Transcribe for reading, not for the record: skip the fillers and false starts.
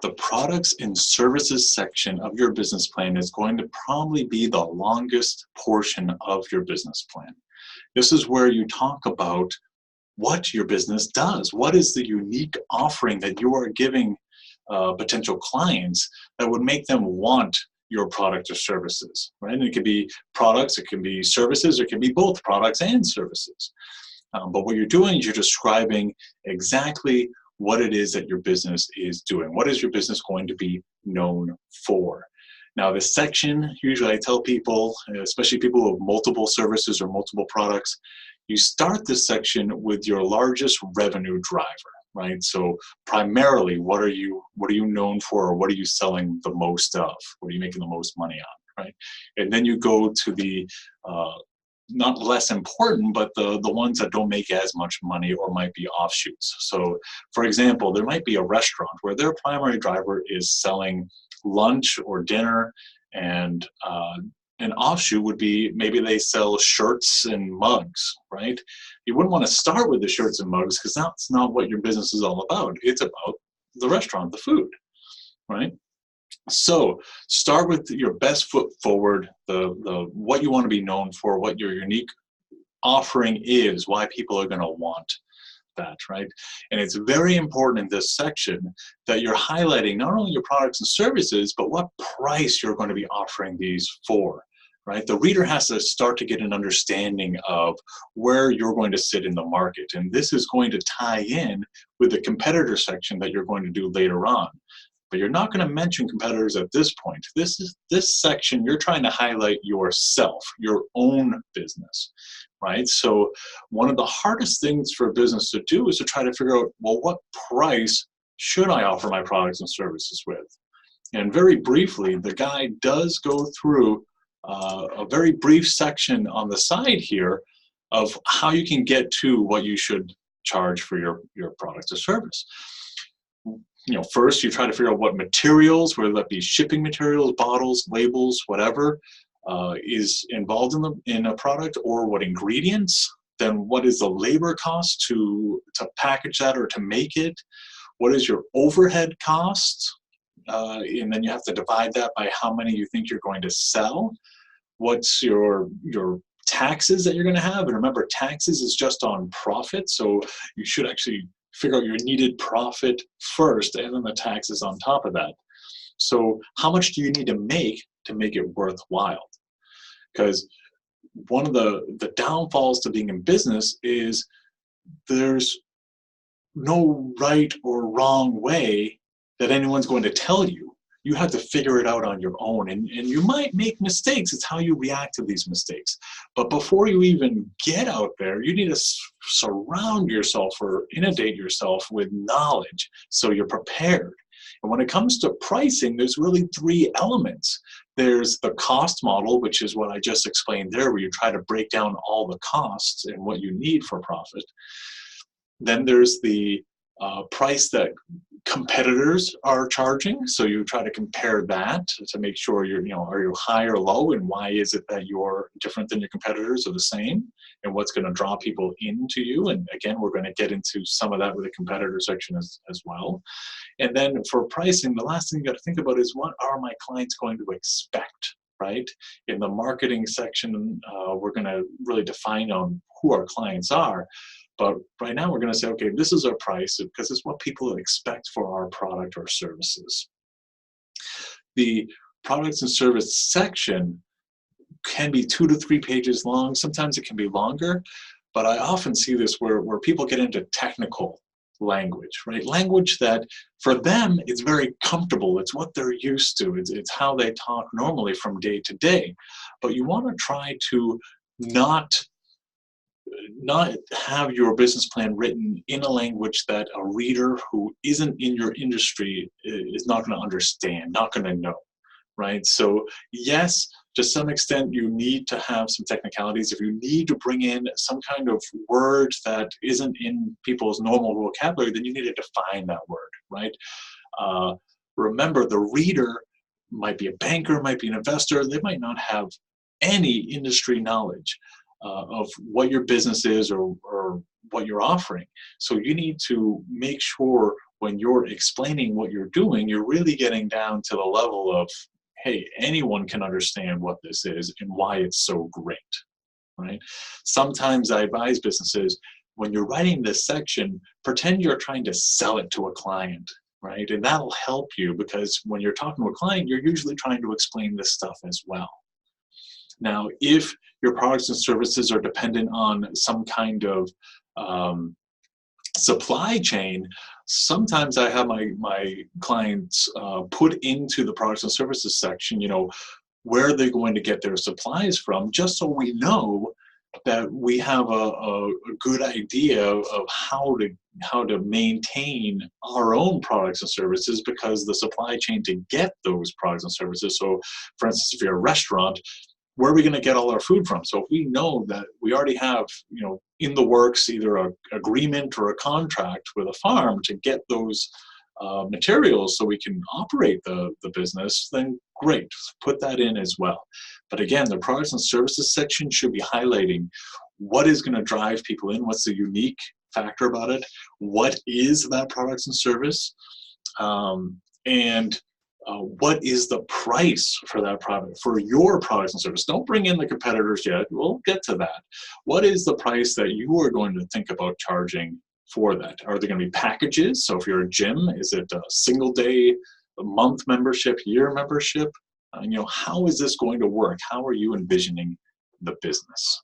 the products and services section of your business plan is going to probably be the longest portion of your business plan. This is where you talk about what your business does. What is the unique offering that you are giving potential clients that would make them want your product or services, right? And it could be products, it can be services, it can be both products and services. But what you're doing is you're describing exactly what it is that your business is doing. What is your business going to be known for? Now, this section, usually I tell people, especially people with multiple services or multiple products, you start this section with your largest revenue driver, right? So primarily, what are you known for, or what are you selling the most of? What are you making the most money on, right? And then you go to the not less important, but the ones that don't make as much money or might be offshoots. So, for example, there might be a restaurant where their primary driver is selling lunch or dinner, and an offshoot would be maybe they sell shirts and mugs, right? You wouldn't want to start with the shirts and mugs because that's not what your business is all about. It's about the restaurant, the food, right? So start with your best foot forward, the what you want to be known for, what your unique offering is, why people are going to want that, right? And it's very important in this section that you're highlighting not only your products and services, but what price you're going to be offering these for, right? The reader has to start to get an understanding of where you're going to sit in the market. And this is going to tie in with the competitor section that you're going to do later on. But you're not going to mention competitors at this point. This section, you're trying to highlight yourself, your own business, right? So one of the hardest things for a business to do is to try to figure out, well, what price should I offer my products and services with? And very briefly, the guide does go through a very brief section on the side here of how you can get to what you should charge for your product or service. First you try to figure out what materials, whether that be shipping materials, bottles, labels, whatever, is involved in a product, or what ingredients. Then what is the labor cost to package that or to make it? What is your overhead cost? And then you have to divide that by how many you think you're going to sell. What's your taxes that you're going to have? And remember, taxes is just on profit, so you should actually figure out your needed profit first and then the taxes on top of that. So how much do you need to make it worthwhile? Because one of the downfalls to being in business is there's no right or wrong way that anyone's going to tell you. You have to figure it out on your own, and you might make mistakes. It's how you react to these mistakes. But before you even get out there, you need to surround yourself or inundate yourself with knowledge so you're prepared. And when it comes to pricing, there's really three elements. There's the cost model, which is what I just explained there, where you try to break down all the costs and what you need for profit. Then there's the price that competitors are charging, so you try to compare that to make sure are you high or low, and why is it that you're different than your competitors or the same, and what's going to draw people into you. And again, we're going to get into some of that with the competitor section as well. And then for pricing, the last thing you got to think about is, what are my clients going to expect, right? In the marketing section, we're going to really define on who our clients are. But right now we're going to say, okay, this is our price because it's what people expect for our product or services. The products and service section can be 2 to 3 pages long. Sometimes it can be longer, but I often see this where people get into technical language, right? Language that for them, it's very comfortable. It's what they're used to. It's how they talk normally from day to day. But you want to try to not have your business plan written in a language that a reader who isn't in your industry is not going to understand, not going to know, right? So yes, to some extent, you need to have some technicalities. If you need to bring in some kind of word that isn't in people's normal vocabulary, then you need to define that word, right? Remember, the reader might be a banker, might be an investor. They might not have any industry knowledge of what your business is or what you're offering. So you need to make sure when you're explaining what you're doing, you're really getting down to the level of, hey, anyone can understand what this is and why it's so great, right? Sometimes I advise businesses, when you're writing this section, pretend you're trying to sell it to a client, right? And that'll help you, because when you're talking to a client, you're usually trying to explain this stuff as well. Now, if your products and services are dependent on some kind of supply chain, sometimes I have my clients put into the products and services section, where they're going to get their supplies from, just so we know that we have a good idea of how to maintain our own products and services, because the supply chain to get those products and services. So, for instance, if you're a restaurant, where are we going to get all our food from? So if we know that we already have, in the works, either an agreement or a contract with a farm to get those materials so we can operate the business, then great, put that in as well. But again, the products and services section should be highlighting what is going to drive people in, what's the unique factor about it, what is that products and service, and what is the price for that product, for your products and service. Don't bring in the competitors yet. We'll get to that. What is the price that you are going to think about charging for that? Are there going to be packages? So if you're a gym, is it a single day, a month membership, year membership? How is this going to work? How are you envisioning the business?